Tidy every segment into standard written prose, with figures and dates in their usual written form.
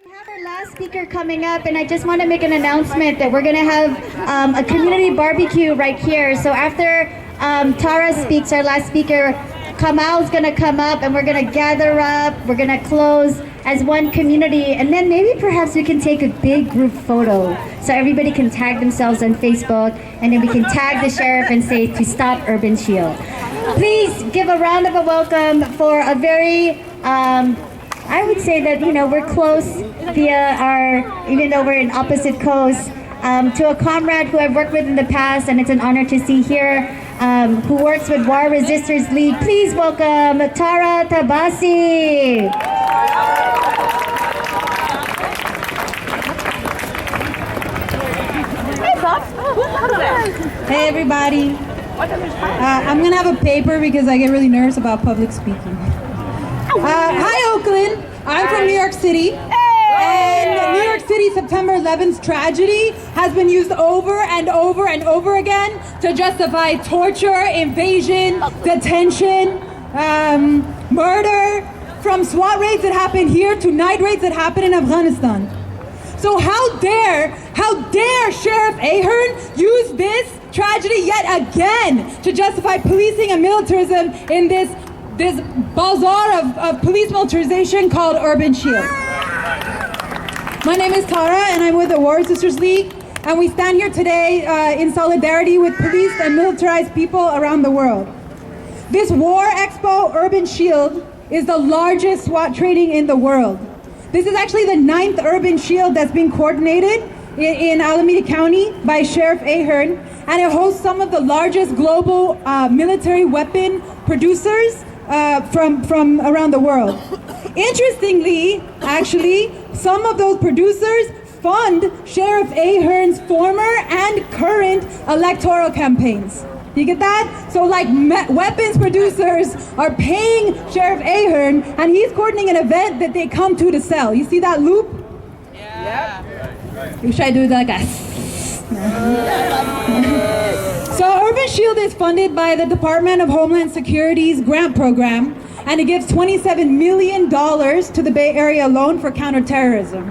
We have our last speaker coming up, and I just want to make an announcement that we're going to have a community barbecue right here. So after Tara speaks, our last speaker, Kamal's going to come up, and we're going to gather up. We're going to close as one community, and then maybe perhaps we can take a big group photo so everybody can tag themselves on Facebook, and then we can tag the sheriff and say to stop Urban Shield. Please give a round of a welcome for a very I would say that, you know, we're close via even though we're in opposite coasts, to a comrade who I've worked with in the past, and it's an honor to see here, who works with War Resisters League. Please welcome Tara Tabasi. Hey everybody. I'm gonna have a paper because I get really nervous about public speaking. Hi Oakland, I'm from New York City, and New York City September 11th tragedy has been used over and over and over again to justify torture, invasion, detention, murder, from SWAT raids that happen here to night raids that happen in Afghanistan. So how dare Sheriff Ahern use this tragedy yet again to justify policing and militarism in this bazaar of police militarization called Urban Shield. My name is Tara, and I'm with the War Sisters League, and we stand here today in solidarity with police and militarized people around the world. This War Expo Urban Shield is the largest SWAT training in the world. This is actually the 9th Urban Shield that's been coordinated in Alameda County by Sheriff Ahern, and it hosts some of the largest global military weapon producers from around the world. Interestingly, actually, some of those producers fund Sheriff Ahern's former and current electoral campaigns. You get that? So like weapons producers are paying Sheriff Ahern, and he's coordinating an event that they come to sell. You see that loop? Yeah. Should I do like a... So Urban Shield is funded by the Department of Homeland Security's grant program, and it gives $27 million to the Bay Area alone for counterterrorism.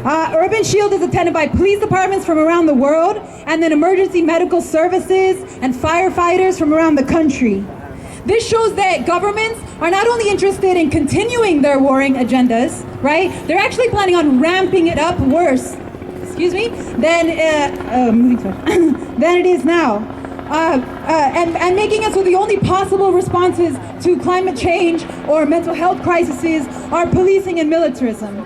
Urban Shield is attended by police departments from around the world, and then emergency medical services and firefighters from around the country. This shows that governments are not only interested in continuing their warring agendas, right? They're actually planning on ramping it up worse, than it is now. And making it so the only possible responses to climate change or mental health crises are policing and militarism.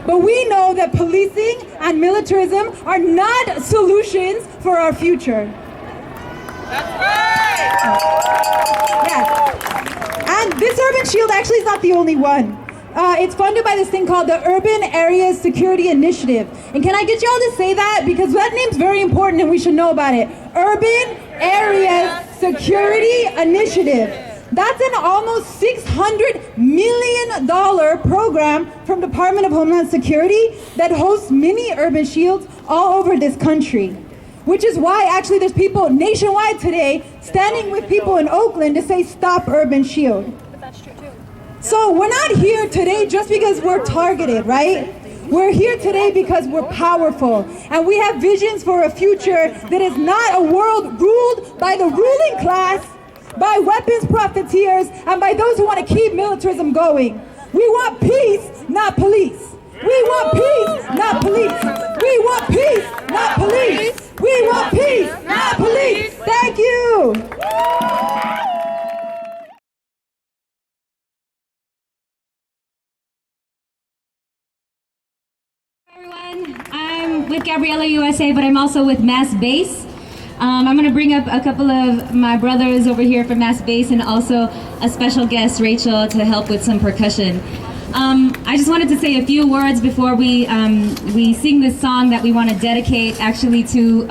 But we know that policing and militarism are not solutions for our future. That's right! Yes. And this Urban Shield actually is not the only one. It's funded by this thing called the Urban Areas Security Initiative. And can I get y'all to say that? Because that name's very important and we should know about it. Urban Areas Security Initiative. That's an almost $600 million program from Department of Homeland Security that hosts mini urban shields all over this country. Which is why actually there's people nationwide today standing with people in Oakland to say stop Urban Shield. But that's true too. So we're not here today just because we're targeted, right? We're here today because we're powerful, and we have visions for a future that is not a world ruled by the ruling class, by weapons profiteers, and by those who want to keep militarism going. We want peace, not police. We want peace, not police. We want peace, not police. We want peace, not police. Thank you. Everyone, I'm with Gabriella USA, but I'm also with Mass Base. I'm going to bring up a couple of my brothers over here from Mass Base, and also a special guest, Rachel, to help with some percussion. I just wanted to say a few words before we sing this song that we want to dedicate actually to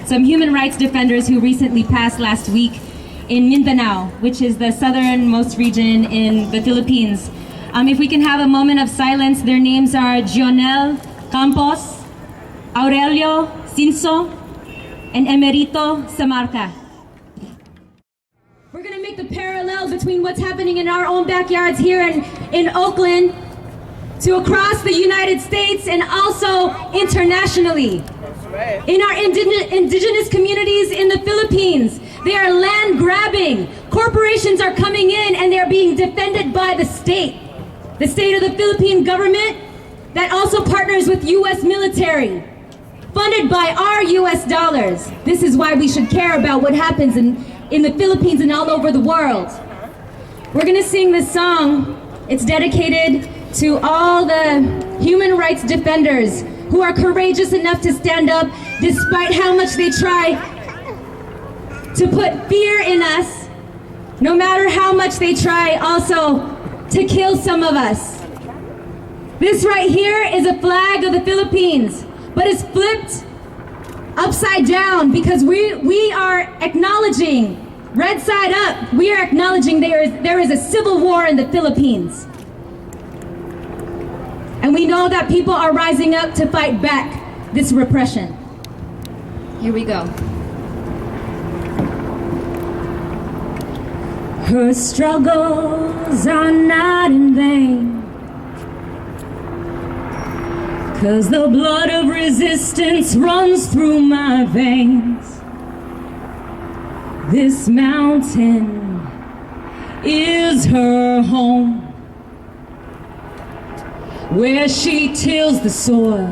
some human rights defenders who recently passed last week in Mindanao, which is the southernmost region in the Philippines. If we can have a moment of silence, their names are Gionel Campos, Aurelio Cinso, and Emerito Samarca. We're gonna make the parallel between what's happening in our own backyards here in Oakland to across the United States and also internationally. In our indigenous communities in the Philippines, they are land grabbing. Corporations are coming in and they're being defended by the state of the Philippine government that also partners with U.S. military, funded by our U.S. dollars. This is why we should care about what happens in the Philippines and all over the world. We're gonna sing this song. It's dedicated to all the human rights defenders who are courageous enough to stand up despite how much they try to put fear in us, no matter how much they try also to kill some of us. This right here is a flag of the Philippines, but it's flipped upside down because we are acknowledging, red side up, we are acknowledging there is a civil war in the Philippines. And we know that people are rising up to fight back this repression. Here we go. Her struggles are not in vain, 'cause the blood of resistance runs through my veins. This mountain is her home, where she tills the soil,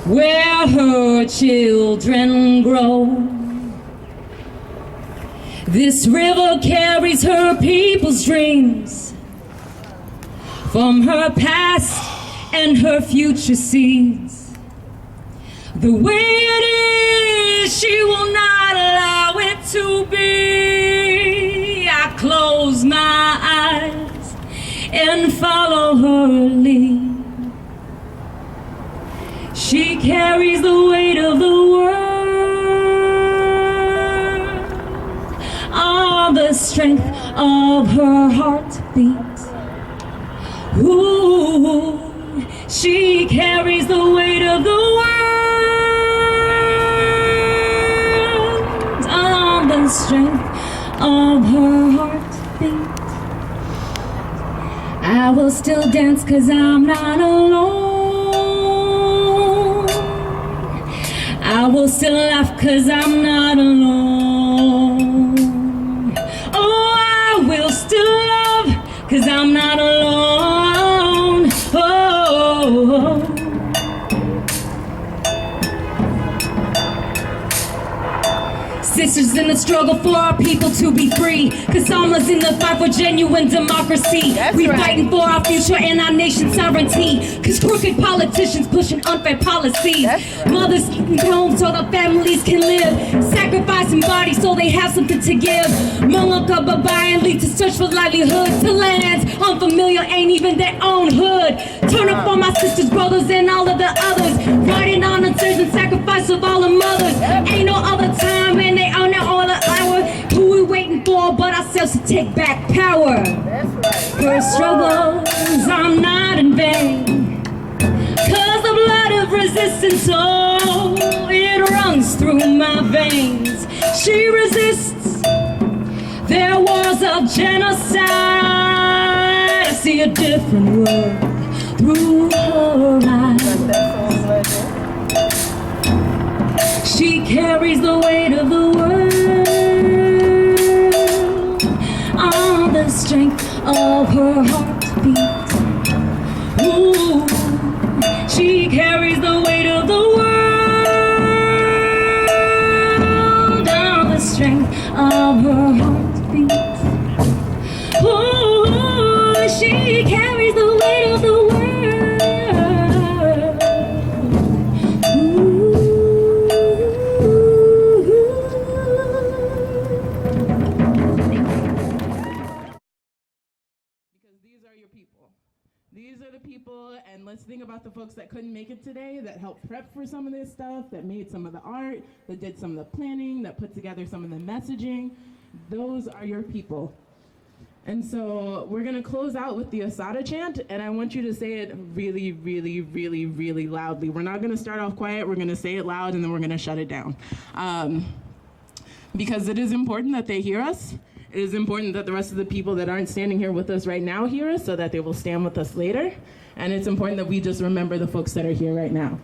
where her children grow. This river carries her people's dreams from her past and her future seeds. The way it is, she will not allow it to be. I close my eyes and follow her lead. She carries the weight of the world, all the strength of her heartbeat. Ooh, she carries the weight of the world, all the strength of her heartbeat. I will still dance 'cause I'm not alone. I will still laugh 'cause I'm not alone. Oh, I will still love 'cause I'm not alone. Oh. Sisters in the struggle for our people to be free. Kasama's in the fight for genuine democracy. We fighting for our future and our nation's sovereignty. 'Cause crooked politicians pushing unfair policies. Mothers keeping home so the families can live. Sacrificing bodies so they have something to give. Mulaka Babai and lead to search for livelihood. To lands unfamiliar ain't even their own hood. Turn up for my sisters, brothers, and all of the others. Fighting on the tears and sacrifice of all the mothers. Ain't no other time and they own it all the hour. Who we waiting for but ourselves to take back power? Her struggles are not in vain, 'cause the blood of resistance, oh, it runs through my veins. She resists their wars of genocide. I see a different world through her eyes. She carries the weight of the world, all the strength of her heartbeat. Ooh, she carries the weight of the world, all the strength of her heartbeat. Ooh, she carries the weight of the world. These are the people, and let's think about the folks that couldn't make it today, that helped prep for some of this stuff, that made some of the art, that did some of the planning, that put together some of the messaging. Those are your people. And so we're gonna close out with the Asada chant, and I want you to say it really, really, really, really loudly. We're not gonna start off quiet, we're gonna say it loud, and then we're gonna shut it down. Because it is important that they hear us, It is important that the rest of the people that aren't standing here with us right now hear us so that they will stand with us later. And it's important that we just remember the folks that are here right now.